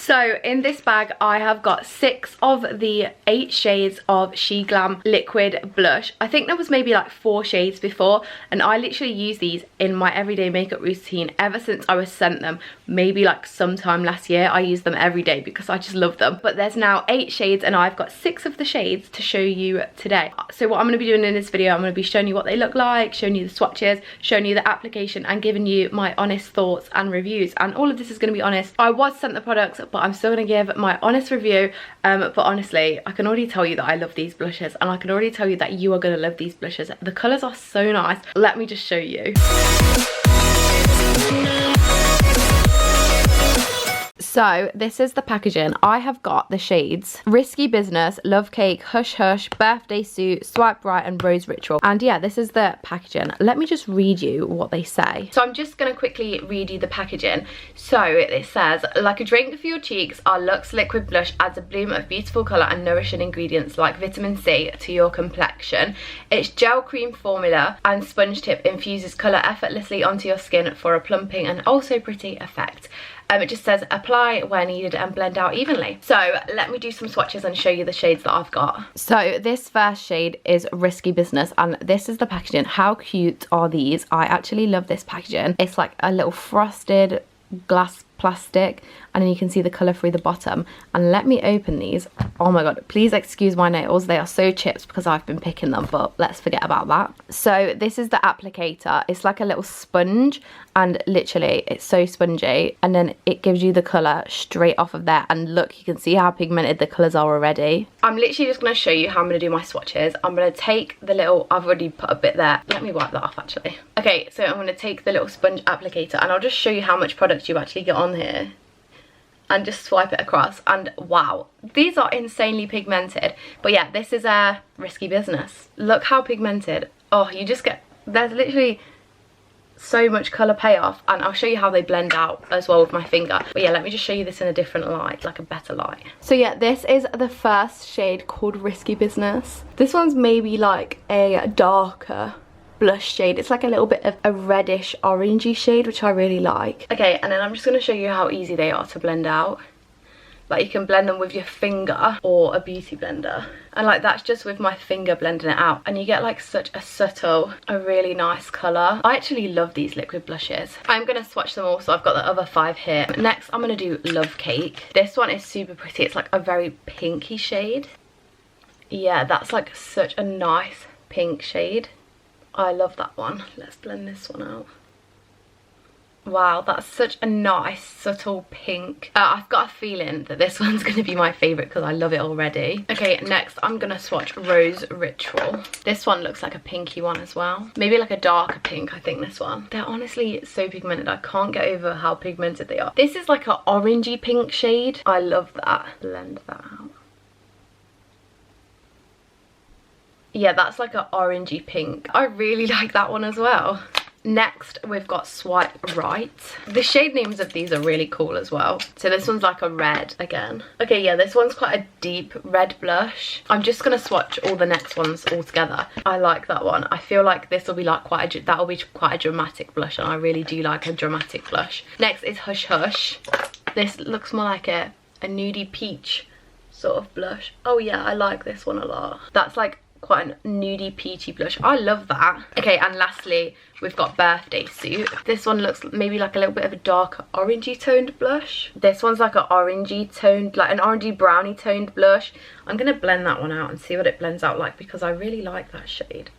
So in this bag I have got 6 of the 8 shades of Sheglam liquid blush. I think there was maybe like 4 shades before, and I literally use these in my everyday makeup routine ever since I was sent them. Maybe like sometime last year. I use them every day because I just love them. But there's now 8 shades and I've got 6 of the shades to show you today. So what I'm going to be doing in this video, I'm going to be showing you what they look like, showing you the swatches, showing you the application, and giving you my honest thoughts and reviews. And all of this is going to be honest. I was sent the products, but I'm still going to give my honest review. But honestly, I can already tell you that I love these blushes, and I can already tell you that you are going to love these blushes. The colours are so nice. Let me just show you. So this is the packaging. I have got the shades Risky Business, Love Cake, Hush Hush, Birthday Suit, Swipe Right, and Rose Ritual. And yeah, this is the packaging. Let me just read you what they say. So I'm just going to quickly read you the packaging. So it says, like a drink for your cheeks, our Luxe Liquid Blush adds a bloom of beautiful colour and nourishing ingredients like vitamin C to your complexion. Its gel cream formula and sponge tip infuses colour effortlessly onto your skin for a plumping and also pretty effect. It just says apply where needed and blend out evenly. So let me do some swatches and show you the shades that I've got. So this first shade is Risky Business, and this is the packaging. How cute are these? I actually love this packaging. It's like a little frosted glass plastic, and then you can see the colour through the bottom. And let me open these. Oh my god, please excuse my nails, they are so chipped because I've been picking them, but let's forget about that. So this is the applicator. It's like a little sponge, and literally it's so spongy, and then it gives you the colour straight off of there. And look, you can see how pigmented the colours are already. I'm literally just going to show you how I'm going to do my swatches. I'm going to take the little, I've already put a bit there, let me wipe that off actually. Okay, so I'm going to take the little sponge applicator, and I'll just show you how much product you actually get on here, and just swipe it across, and wow, these are insanely pigmented. But yeah, this is a Risky Business. Look how pigmented. Oh, you just get, there's literally so much colour payoff, and I'll show you how they blend out as well with my finger. But yeah, let me just show you this in a different light, like a better light. So yeah, this is the first shade called Risky Business. This one's maybe like a darker blush shade. It's like a little bit of a reddish orangey shade, which I really like. Okay, and then I'm just going to show you how easy they are to blend out. Like, you can blend them with your finger or a beauty blender, and like that's just with my finger blending it out, and you get like such a subtle, a really nice colour. I actually love these liquid blushes. I'm going to swatch them all, so I've got the other 5 here. Next I'm going to do Love Cake. This one is super pretty. It's like a very pinky shade. Yeah, that's like such a nice pink shade. I love that one. Let's blend this one out. Wow, that's such a nice subtle pink. I've got a feeling that this one's going to be my favourite because I love it already. Okay, next I'm going to swatch Rose Ritual. This one looks like a pinky one as well. Maybe like a darker pink, I think this one. They're honestly so pigmented. I can't get over how pigmented they are. This is like an orangey pink shade. I love that. Blend that out. Yeah, that's like an orangey pink. I really like that one as well. Next, we've got Swipe Right. The shade names of these are really cool as well. So this one's like a red again. Okay, yeah, this one's quite a deep red blush. I'm just gonna swatch all the next ones all together. I like that one. I feel like this will be like that'll be quite a dramatic blush, and I really do like a dramatic blush. Next is Hush Hush. This looks more like a nudie peach sort of blush. Oh yeah, I like this one a lot. That's like quite a nudie peachy blush. I love that. Okay, and lastly we've got Birthday Suit. This one looks maybe like a little bit of a darker orangey toned blush. This one's like an orangey toned, like an orangey brownie toned blush. I'm gonna blend that one out and see what it blends out like, because I really like that shade.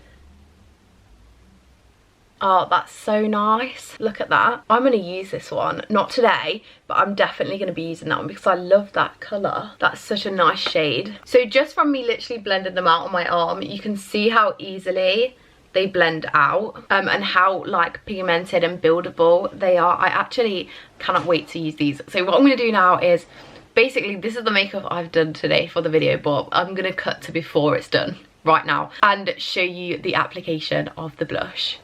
Oh, that's so nice. Look at that. I'm going to use this one. Not today, but I'm definitely going to be using that one because I love that colour. That's such a nice shade. So just from me literally blending them out on my arm, you can see how easily they blend out, and how like pigmented and buildable they are. I actually cannot wait to use these. So what I'm going to do now is, basically this is the makeup I've done today for the video, but I'm going to cut to before it's done right now and show you the application of the blush.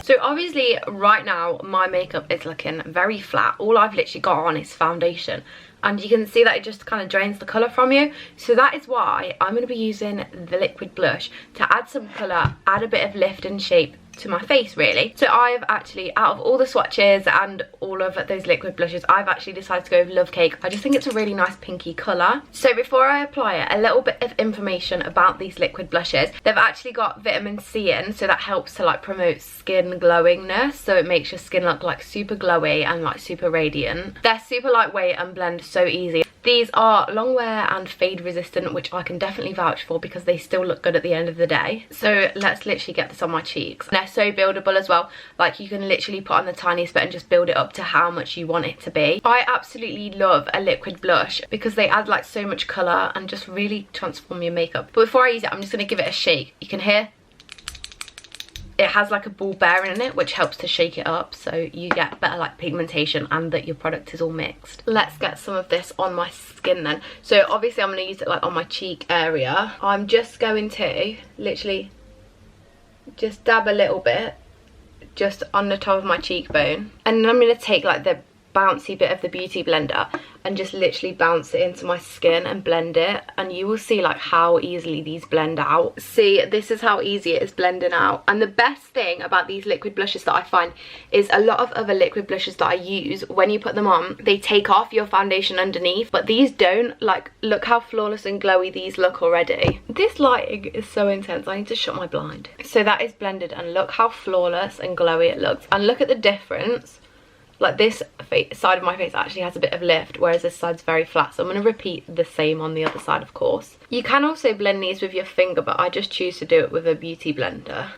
So obviously right now my makeup is looking very flat. All I've literally got on is foundation, and you can see that it just kind of drains the colour from you. So that is why I'm going to be using the liquid blush to add some colour, add a bit of lift and shape to my face really. So I've actually, out of all the swatches and all of those liquid blushes, I've actually decided to go with Love Cake. I just think it's a really nice pinky colour. So before I apply it, a little bit of information about these liquid blushes. They've actually got vitamin C in, so that helps to like promote skin glowingness, so it makes your skin look like super glowy and like super radiant. They're super lightweight and blend so easy. These are long wear and fade resistant, which I can definitely vouch for because they still look good at the end of the day. So let's literally get this on my cheeks. They're so buildable as well. Like you can literally put on the tiniest bit and just build it up to how much you want it to be. I absolutely love a liquid blush because they add like so much colour and just really transform your makeup. But before I use it, I'm just going to give it a shake. You can hear it has like a ball bearing in it, which helps to shake it up so you get better like pigmentation and that your product is all mixed. Let's get some of this on my skin then. So obviously I'm going to use it like on my cheek area. I'm just going to literally just dab a little bit just on the top of my cheekbone, and then I'm going to take like the bouncy bit of the beauty blender and just literally bounce it into my skin and blend it, and you will see like how easily these blend out. See, this is how easy it is blending out. And the best thing about these liquid blushes that I find is a lot of other liquid blushes that I use, when you put them on, they take off your foundation underneath, but these don't. Like, look how flawless and glowy these look already. This lighting is so intense, I need to shut my blind. So that is blended, and look how flawless and glowy it looks, and look at the difference. Like this side of my face actually has a bit of lift, whereas this side's very flat. So I'm going to repeat the same on the other side, of course. You can also blend these with your finger, but I just choose to do it with a beauty blender.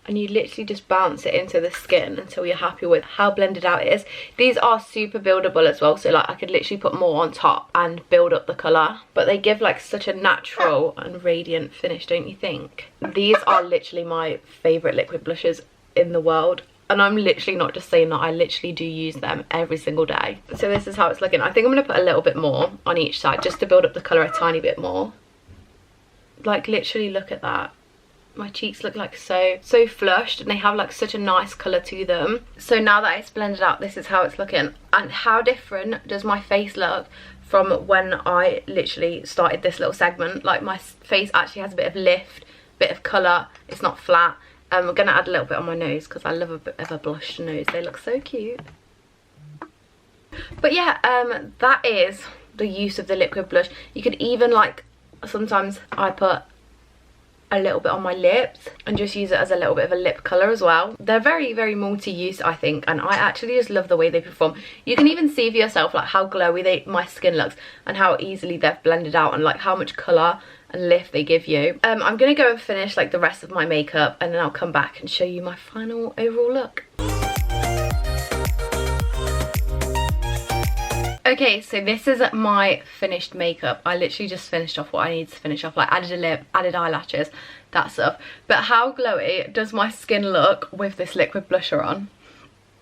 And you literally just bounce it into the skin until you're happy with how blended out it is. These are super buildable as well, so like I could literally put more on top and build up the colour. But they give like such a natural and radiant finish, don't you think? These are literally my favourite liquid blushes in the world. And I'm literally not just saying that, I literally do use them every single day. So this is how it's looking. I think I'm going to put a little bit more on each side just to build up the colour a tiny bit more. Like literally look at that. My cheeks look like so flushed, and they have like such a nice colour to them. So now that it's blended out, this is how it's looking. And how different does my face look from when I literally started this little segment? Like my face actually has a bit of lift, bit of colour, it's not flat. I'm going to add a little bit on my nose because I love a bit of a blushed nose. They look so cute. But yeah, that is the use of the liquid blush. You could even like, sometimes I put a little bit on my lips and just use it as a little bit of a lip colour as well. They're very, very multi-use, I think, and I actually just love the way they perform. You can even see for yourself like how glowy my skin looks and how easily they've blended out, and like how much colour and lift they give you. I'm gonna go and finish like the rest of my makeup, and then I'll come back and show you my final overall look. Okay, so this is my finished makeup. I literally just finished off what I need to finish off, like added a lip, added eyelashes, that stuff. But how glowy does my skin look with this liquid blusher on?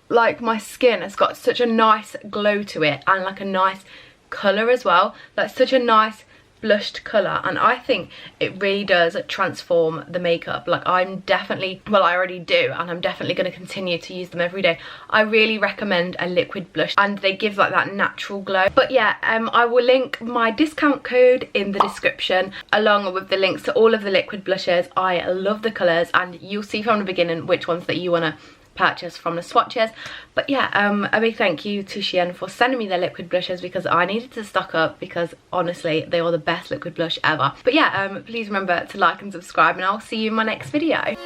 Like my skin has got such a nice glow to it, and like a nice colour as well. Like such a nice blushed colour, and I think it really does transform the makeup. Like I'm definitely, well I already do, and I'm definitely going to continue to use them every day. I really recommend a liquid blush, and they give like that natural glow. But yeah, I will link my discount code in the description along with the links to all of the liquid blushes. I love the colours, and you'll see from the beginning which ones that you want to purchase from the swatches. But yeah, a big thank you to Shein for sending me their liquid blushes, because I needed to stock up, because honestly they are the best liquid blush ever. But yeah, please remember to like and subscribe, and I'll see you in my next video.